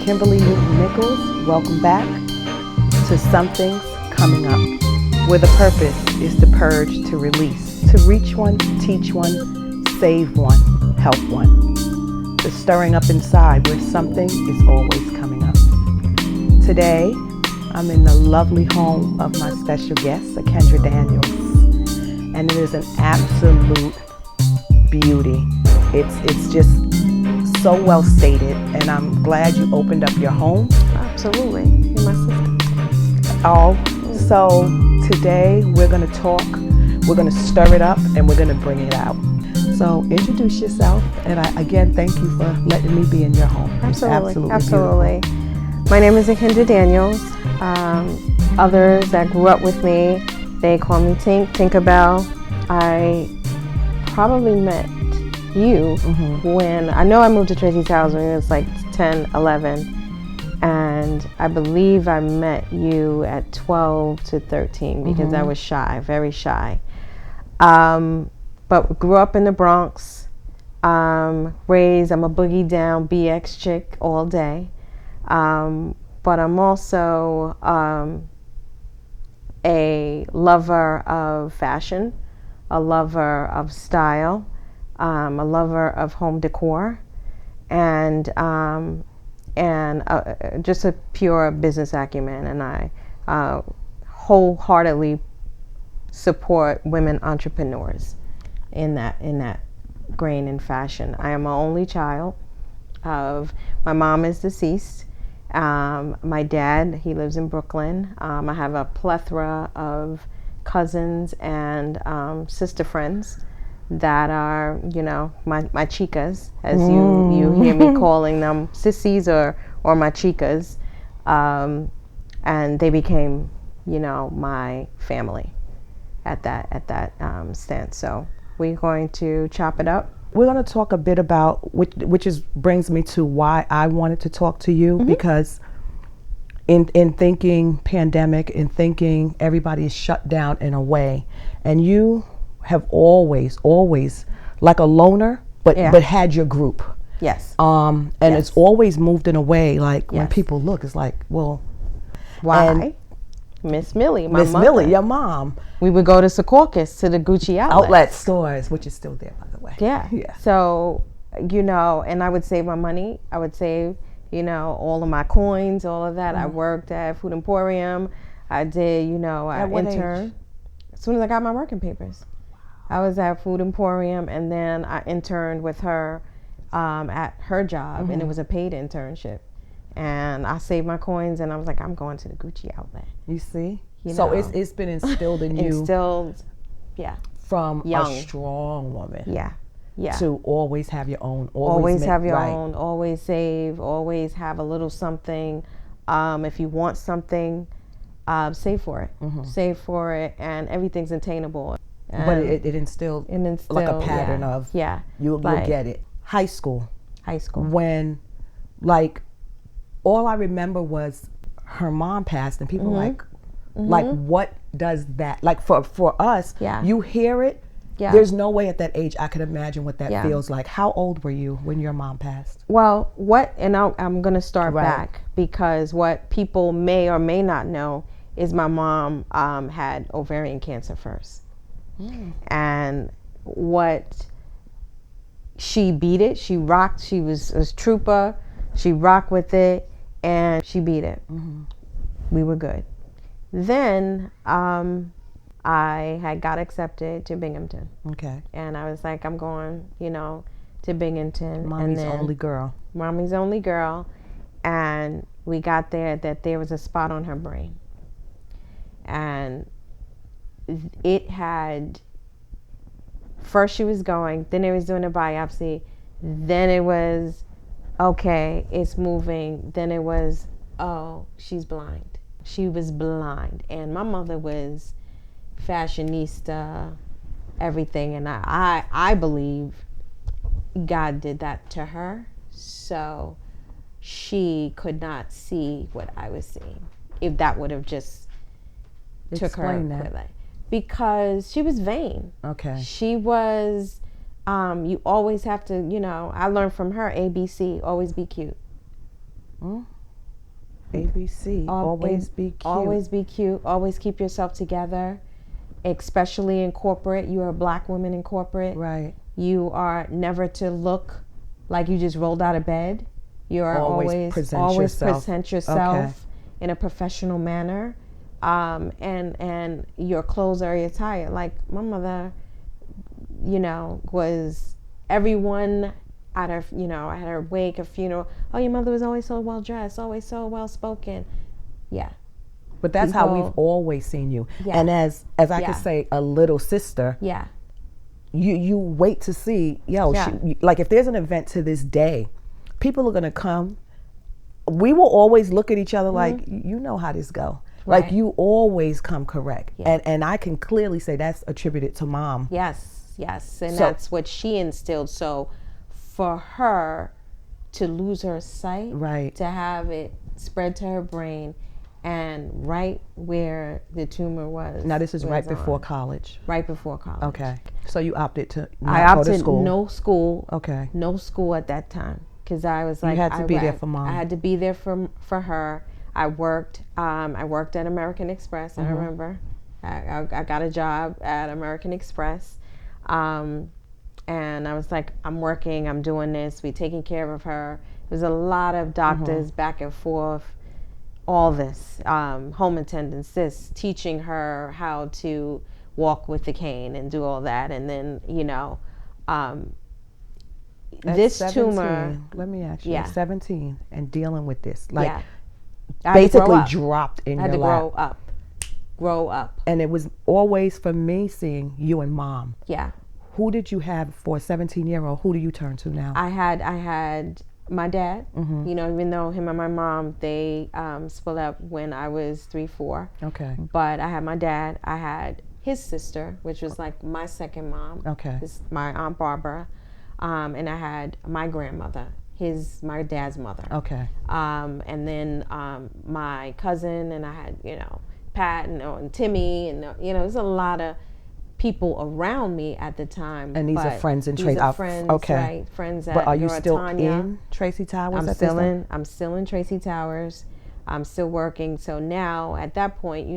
Kimberly Newton-Nichols. Welcome back to Something's Coming Up, where the purpose is to purge, to release, to reach one, teach one, save one, help one. The stirring up inside where something is always coming up. Today, I'm in the lovely home of my special guest, Akindra Daniels, and it is an absolute beauty. It's just so well stated, and I'm glad you opened up your home. Absolutely. You're my sister. So today we're going to talk, we're going to stir it up, and we're going to bring it out. So introduce yourself, and again, thank you for letting me be in your home. Absolutely. Absolutely. My name is Akindra Daniels. Others that grew up with me, they call me Tinkerbell. I probably met you when, I know I moved to Tracy's house when it was like 10, 11. And I believe I met you at 12 to 13 because I was shy, very shy. But grew up in the Bronx, raised, I'm a boogie down BX chick all day. But I'm also a lover of fashion, a lover of style, a lover of home decor, and just a pure business acumen. And I wholeheartedly support women entrepreneurs in that grain in fashion. I am an only child of, my mom is deceased. My dad, he lives in Brooklyn. I have a plethora of cousins and sister friends that are, you know, my chicas, as you hear me calling them, sissies or my chicas, and they became, you know, my family at that stance. So we're going to chop it up. We're going to talk a bit about, which brings me to why I wanted to talk to you, because in thinking pandemic, in thinking everybody is shut down in a way, and you have always like a loner, but had your group. Yes. And it's always moved in a way like when people look, it's like, well, why? And Miss Millie, Miss Millie, your mom. We would go to Secaucus to the Gucci outlet stores, which is still there, by the way. Yeah. So, you know, and I would save my money. I would save, you know, all of my coins, all of that. I worked at Food Emporium. I did, you know, I interned as soon as I got my working papers. I was at Food Emporium, and then I interned with her at her job, and it was a paid internship. And I saved my coins, and I was like, I'm going to the Gucci outlet. You see? So it's been instilled in you. From young. A strong woman. Yeah. To always have your own. Always have your own. Always save. Always have a little something. If you want something, save for it. Save for it, and everything's attainable. But it instilled like a pattern of you'll get it. High school. When, like, all I remember was her mom passed, and people like what does that, like, for us, you hear it, there's no way at that age I could imagine what that feels like. How old were you when your mom passed? Well, I'm going to start back, because what people may or may not know is my mom had ovarian cancer first. And what she beat it, she rocked, she was a trooper, she rocked with it, and she beat it. We were good. Then I had got accepted to Binghamton. Okay. And I was like, I'm going, you know, to Binghamton. Mommy's only girl. Mommy's only girl. And we got there that there was a spot on her brain. And it had, first she was going, then they was doing a biopsy, then it was, okay, it's moving, then it was, oh, she's blind. She was blind. And my mother was fashionista, everything, and I believe God did that to her, so she could not see what I was seeing. If that would have just took her that. Because she was vain. Okay. She was, you always have to, you know, I learned from her ABC, always be cute. ABC. Always be cute. Always be cute. Always keep yourself together, especially in corporate. You are a black woman in corporate. Right. You are never to look like you just rolled out of bed. You are always present yourself in a professional manner. And your clothes are attire. Like my mother, was everyone at her, at her wake, a funeral. Oh, your mother was always so well dressed, always so well spoken. Yeah. But that's how we've always seen you. Yeah. And as I could say, a little sister. Yeah. You wait to see, like if there's an event to this day, people are gonna come. We will always look at each other like, you know how this go. Right. Like you always come correct. Yeah. And I can clearly say that's attributed to Mom. Yes. And that's what she instilled. So for her to lose her sight, right, to have it spread to her brain, and right where the tumor was. Now this is right before college. Right before college. Okay. So you opted to not go to school. No school. Okay. No school at that time because I was like, you had to be there for Mom. I had to be there for her. I worked at American Express. I remember. I got a job at American Express. And I was like, I'm working, I'm doing this, we taking care of her. There's a lot of doctors back and forth, all this, home attendants, this, teaching her how to walk with the cane and do all that. And then, this 17, tumor. Let me ask you, 17 and dealing with this, like basically dropped in your lap. I had to grow up. And it was always for me seeing you and Mom. Yeah. Who did you have for a 17-year-old? Who do you turn to now? I had my dad. Even though him and my mom, they split up when I was 3, 4. Okay. But I had my dad. I had his sister, which was like my second mom. Okay. My Aunt Barbara. And I had my grandmother, my dad's mother. Okay. And then my cousin, and I had, Pat and Timmy, and there's a lot of people around me at the time. And these are friends in Tracy. These are friends, okay. Right? Friends at But are you still Tanya. in Tracy Towers? I'm still in Tracy Towers. I'm still working. So now, at that point,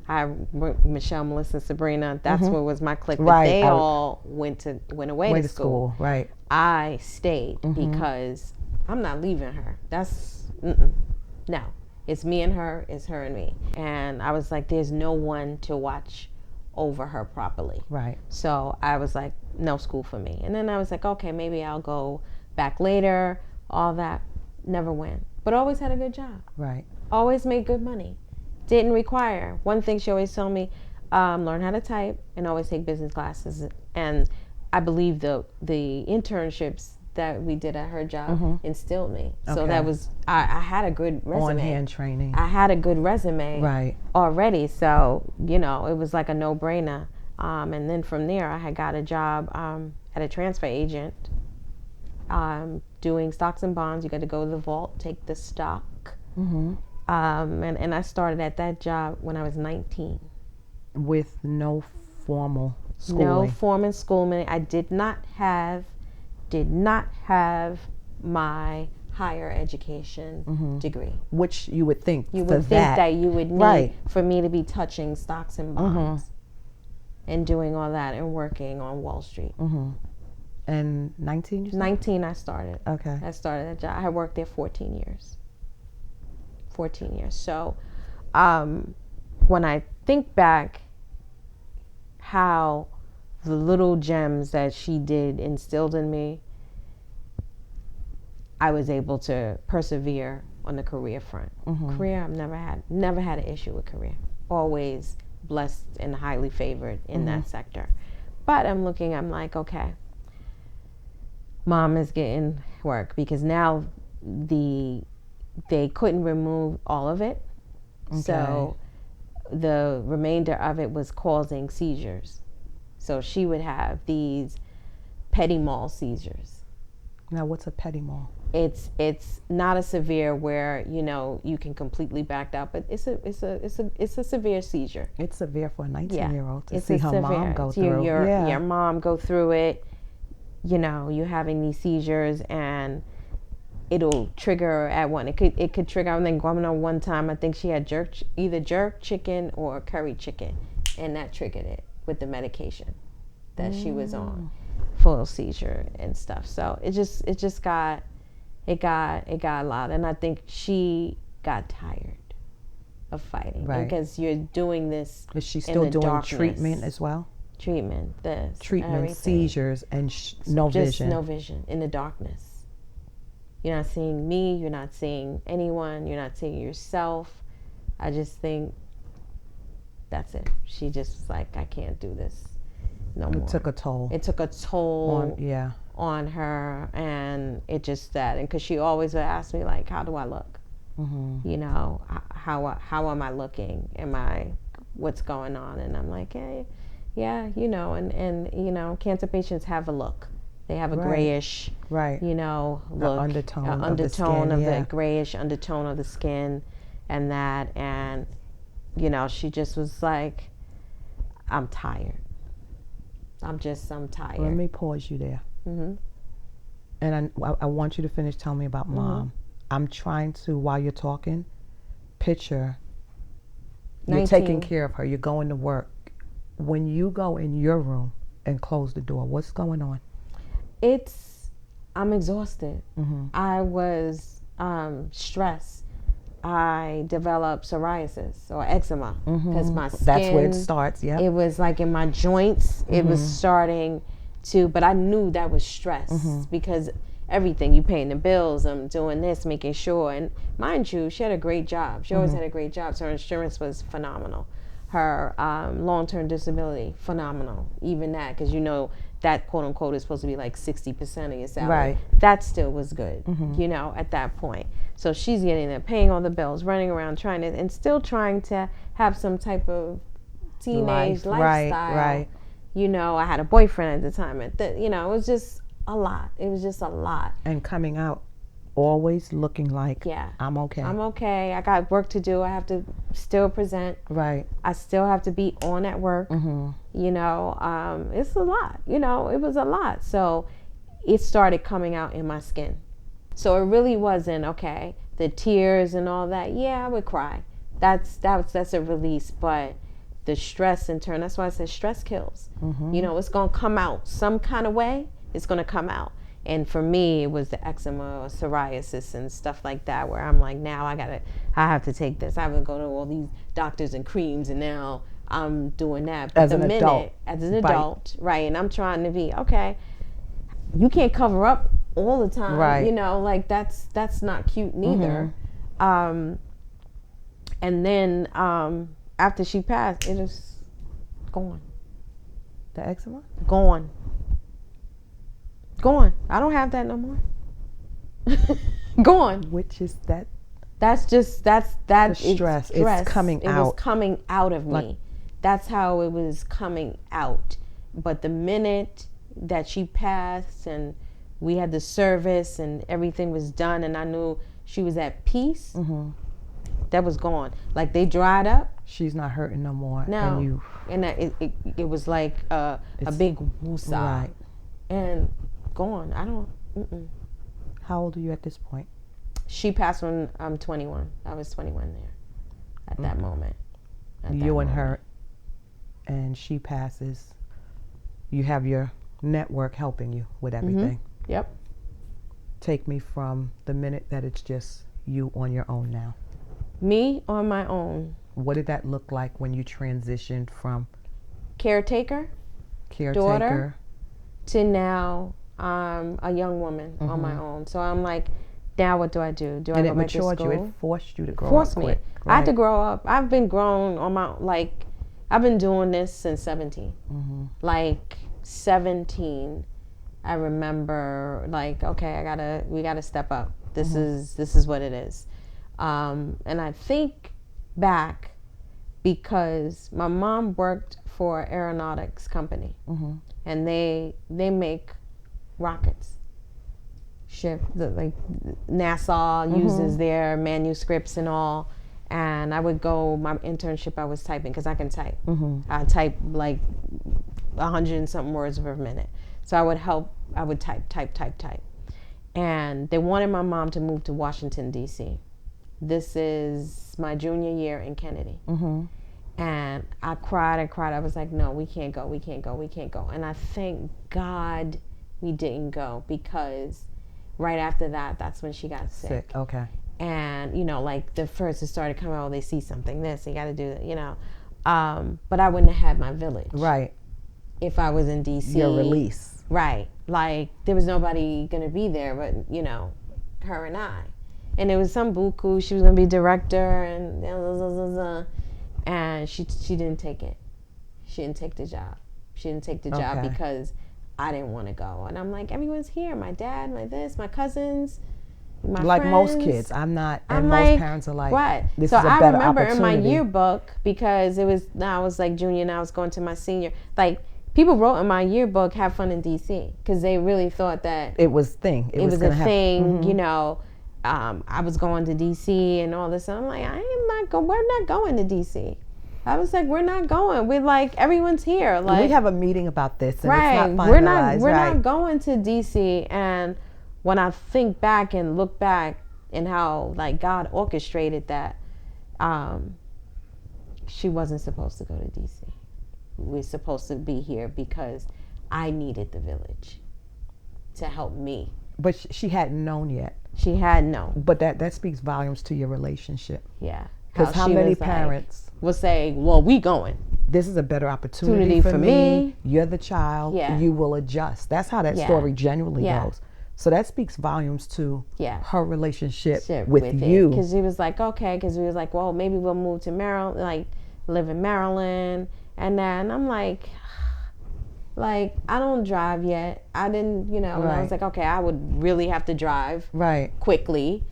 I have Michelle, Melissa, Sabrina. That's what was my clique. But right. They all went away to school. Right. I stayed because I'm not leaving her. That's no. It's me and her. It's her and me. And I was like, there's no one to watch over her properly. Right. So I was like, no school for me. And then I was like, okay, maybe I'll go back later. All that. Never went. But always had a good job. Right. Always made good money. Didn't require. One thing she always told me, learn how to type and always take business classes. And I believe the internships that we did at her job instilled me. So that was, I had a good resume. On-hand training. I had a good resume right. already. So, it was like a no-brainer. And then from there, I had got a job at a transfer agent doing stocks and bonds. You got to go to the vault, take the stock. And I started at that job when I was 19. With no formal schooling? No formal schooling. I did not have my higher education degree. Which you would think. You would think that you would need for me to be touching stocks and bonds and doing all that and working on Wall Street. And 19? You said? 19 I started. Okay. I started that job. I worked there 14 years. 14 years. So when I think back how the little gems that she did instilled in me, I was able to persevere on the career front. Career, I've never had an issue with career. Always blessed and highly favored in that sector. But I'm like, okay, Mom is getting work because now they couldn't remove all of it. Okay. So the remainder of it was causing seizures. So she would have these petit mal seizures. Now, what's a petit mal? It's not a severe where you can completely back out, but it's a severe seizure. It's severe for a 19-year-old to it's see her mom go through. Your mom go through it. You're having these seizures, and it'll trigger her at one. It could trigger. I think one time I think she had either jerk chicken or curry chicken, and that triggered it with the medication that she was on for a seizure and stuff. So it just got a lot, and I think she got tired of fighting, right? Because you're doing this. Is she still doing darkness. Treatment as well? Treatment, treatment, seizures, and no vision. Just no vision in the darkness. You're not seeing me. You're not seeing anyone. You're not seeing yourself. I just think that's it. She just was like, I can't do this no more. It took a toll. It took a toll on her, and it just that. And because she always would ask me, like, how do I look? You know, how am I looking? What's going on? And I'm like, hey, yeah, you know, and you know, cancer patients have a look. They have a grayish, you know, look, undertone of the grayish undertone of the skin, and that, and you know, she just was like, I'm tired. I'm tired. Let me pause you there. And I want you to finish telling me about Mom. I'm trying to, while you're talking, picture you're taking care of her. You're going to work. When you go in your room and close the door, what's going on? I'm exhausted. I was stressed. I developed psoriasis or eczema because my skin. That's where it starts. Yeah. It was like in my joints. It was starting to, but I knew that was stress because everything, you paying the bills, I'm doing this, making sure. And mind you, she had a great job. She always had a great job. So her insurance was phenomenal. Her long-term disability, phenomenal. Even that, because you know that quote unquote is supposed to be like 60% of your salary. Right. That still was good, you know, at that point. So she's getting there, paying all the bills, running around, still trying to have some type of teenage lifestyle. Right. You know, I had a boyfriend at the time. You know, it was just a lot. It was just a lot. And coming out always looking like, I'm okay. I'm okay. I got work to do. I have to still present. Right. I still have to be on at work. You know, it's a lot. You know, it was a lot. So it started coming out in my skin. So it really wasn't, okay, the tears and all that. Yeah, I would cry. That's a release. But the stress in turn, that's why I said stress kills. You know, it's going to come out some kind of way. It's going to come out. And for me, it was the eczema or psoriasis and stuff like that, where I'm like, now I have to take this. I have to go to all these doctors and creams, and now I'm doing that. But as an adult, right? And I'm trying to be, okay, you can't cover up all the time, right? You know, like that's not cute neither. And then after she passed, it is gone. The eczema? Gone. I don't have that no more. Gone. Which is that? That's the stress. It's coming out. It was coming out of me. That's how it was coming out. But the minute that she passed and we had the service and everything was done and I knew she was at peace, that was gone. Like they dried up. She's not hurting no more. No. And it was like a big woosah. Right. And gone. I don't. How old are you at this point? She passed when I'm 21. I was 21 there at that moment. You and her, and she passes. You have your network helping you with everything. Yep. Take me from the minute that it's just you on your own now. Me on my own. What did that look like when you transitioned from caretaker, daughter, to now a young woman on my own? So I'm like, now what do I do? Do I go back to school? You. It forced you to grow up. Forced me. Quick, right? I had to grow up. I've been grown on my, like, I've been doing this since 17. Like 17, I remember, like, okay, we gotta step up. This is what it is. And I think back because my mom worked for an aeronautics company, and they make rockets. Like NASA uses their manuscripts and all. And I would go, my internship, I was typing because I can type. I type like 100 and something words per minute. So I would type. And they wanted my mom to move to Washington, D.C. This is my junior year in Kennedy. Mm-hmm. And I cried and cried. I was like, no, we can't go. We can't go. We can't go. And I thank God we didn't go, because right after that, that's when she got sick. Okay. And, you know, like the first it started coming out, they see something, this, you got to do that, you know. But I wouldn't have had my village. Right. If I was in D.C. Your release. Right. Like, there was nobody going to be there but, you know, her and I. And it was some buku. She was going to be director and she didn't take it. She didn't take the job. She didn't take the job because I didn't want to go. And I'm like, everyone's here. My dad, my this, my cousins, my like friends. Most kids. I'm not, and I'm most like, parents are like, what? This so is a I better remember opportunity. in my yearbook, because it was, now I was like junior, now I was going to my senior. Like, people wrote in my yearbook, have fun in D.C. because they really thought that it was thing. It was a thing, mm-hmm. You know. I was going to D.C. and all this. And I'm like, we're not going to D.C. I was like, we're not going. We're like, everyone's here. Like, we have a meeting about this, and right. It's not finalized. We're not going to D.C. And when I think back and look back and how like God orchestrated that, she wasn't supposed to go to D.C. We're supposed to be here because I needed the village to help me. But she hadn't known yet. She had known. But that speaks volumes to your relationship. Yeah. Because how many parents will say, well, we going. This is a better opportunity for me. You're the child. Yeah. You will adjust. That's how that story genuinely goes. So that speaks volumes to her relationship with you. Because he was like, okay. Because we was like, well, maybe we'll move to Maryland, like live in Maryland. And then I'm like, I don't drive yet. I didn't, you know, and I was like, okay, I would really have to drive quickly.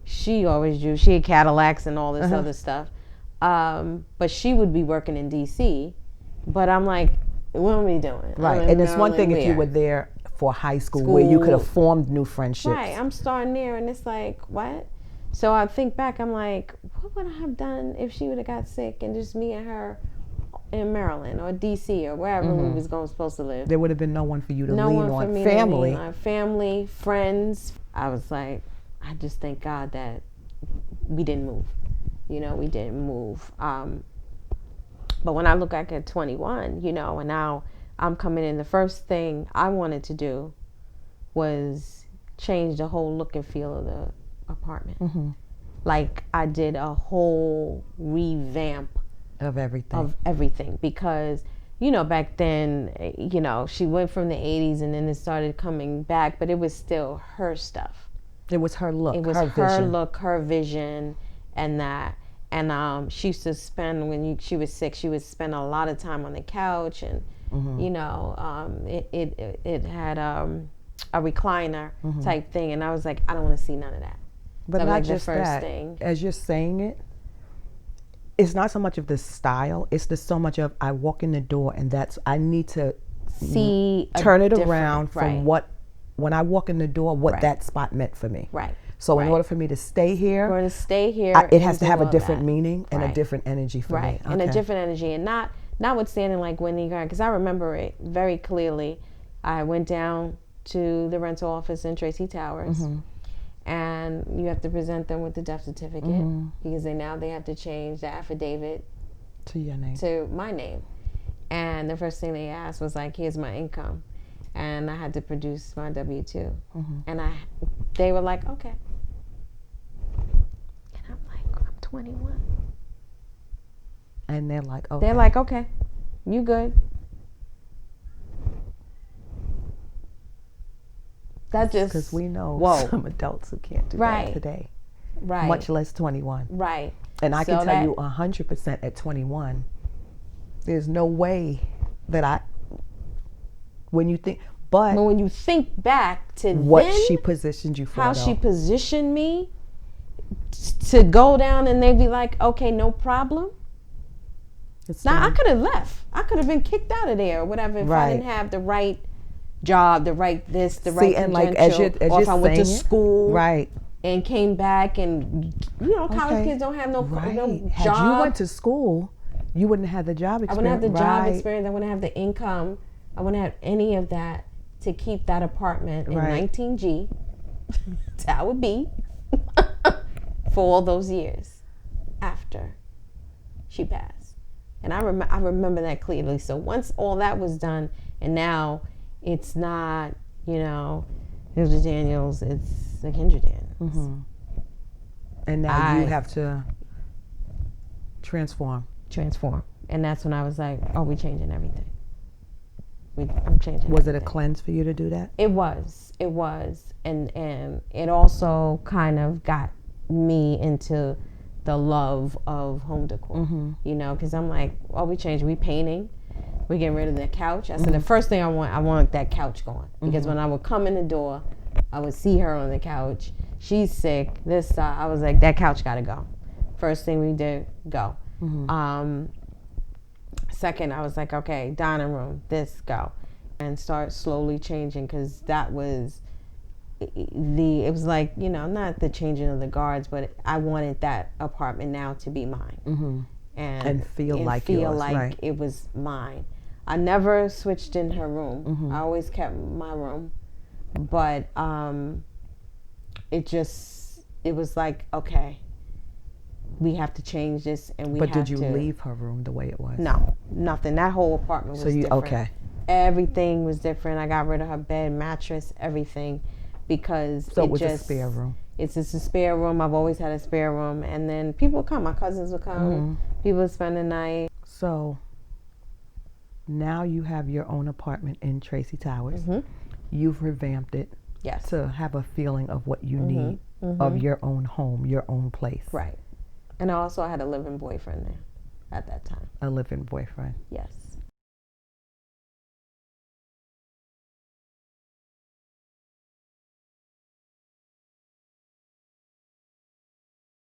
She always drew. She had Cadillacs and all this other stuff. But she would be working in D.C. But I'm like, what are we doing? Right. And it's one thing if you were there for high school where you could have formed new friendships. Right. I'm starting there, and it's like, what? So I think back, I'm like, what would I have done if she would have got sick and just me and her in Maryland or D.C. or wherever we was supposed to live? There would have been no one for you to lean on. Family. Family, friends. I was like, I just thank God that we didn't move. You know, we didn't move. But when I look back at 21, you know, and now I'm coming in, the first thing I wanted to do was change the whole look and feel of the apartment. Mm-hmm. Like, I did a whole revamp of everything. Because, you know, back then, you know, she went from the 80s and then it started coming back, but it was still her stuff. It was her look, it was her look, her vision, and that. And she used to spend, when she was sick, she would spend a lot of time on the couch, and you know, it had a recliner type thing, and I was like, I don't want to see none of that. But not just the first thing. As you're saying it, it's not so much of the style; it's just so much of I walk in the door, and I need to turn it around from what. When I walk in the door, what that spot meant for me. Right. So in order for me to stay here, it has to have a different meaning and a different energy for me. And a different energy, and notwithstanding like Wendy Garden, because I remember it very clearly. I went down to the rental office in Tracy Towers, and you have to present them with the death certificate because they have to change the affidavit to your name, to my name. And the first thing they asked was like, "Here's my income." And I had to produce my W-2. And they were like, okay. And I'm like, I'm 21. And they're like, okay. They're like, okay, you good. That just... Because we know some adults who can't do that today. Right. Much less 21. Right. And I can tell you 100% at 21, there's no way that when you think, but when you think back to what she positioned you for, how she positioned me to go down, and they'd be like, okay, no problem. Now I could have left. I could have been kicked out of there or whatever if I didn't have the right job, the right this, the right credential, like as or if I went to school, right, and came back, and you know, college kids don't have no job. Had you went to school, you wouldn't have the job experience. I wouldn't have the job experience. I wouldn't have the income. I wouldn't have any of that to keep that apartment in Right. 19G, Tower B, for all those years after she passed. And I remember that clearly. So once all that was done, and now it's not, Hilda Daniels, it's Akindra Daniels. Mm-hmm. And now you have to transform. And that's when I was like, oh, we're changing everything. I'm changing Was everything. it a cleanse for you to do that? It was. And it also kind of got me into the love of home decor, because I'm like, oh, we changing, we painting, we're getting rid of the couch. I said, the first thing I want that couch gone, because when I would come in the door, I would see her on the couch. She's sick. I was like, that couch got to go. First thing we did, go. Second, I was like, okay, dining room, this, go. And start slowly changing, because that was it was like, not the changing of the guards, but I wanted that apartment now to be mine. And feel like yours, right. It was mine. I never switched in her room. I always kept my room. But it was like, okay, we have to change this, and we have to. But did you leave her room the way it was? No, nothing. That whole apartment was different. Okay. Everything was different. I got rid of her bed, mattress, everything, because it was a spare room. It's just a spare room. I've always had a spare room, and then people would come. My cousins would come. People would spend the night. So now you have your own apartment in Tracy Towers. You've revamped it. Yes. To have a feeling of what you need of your own home, your own place. Right. And also I had a live-in boyfriend there at that time. A live-in boyfriend. Yes.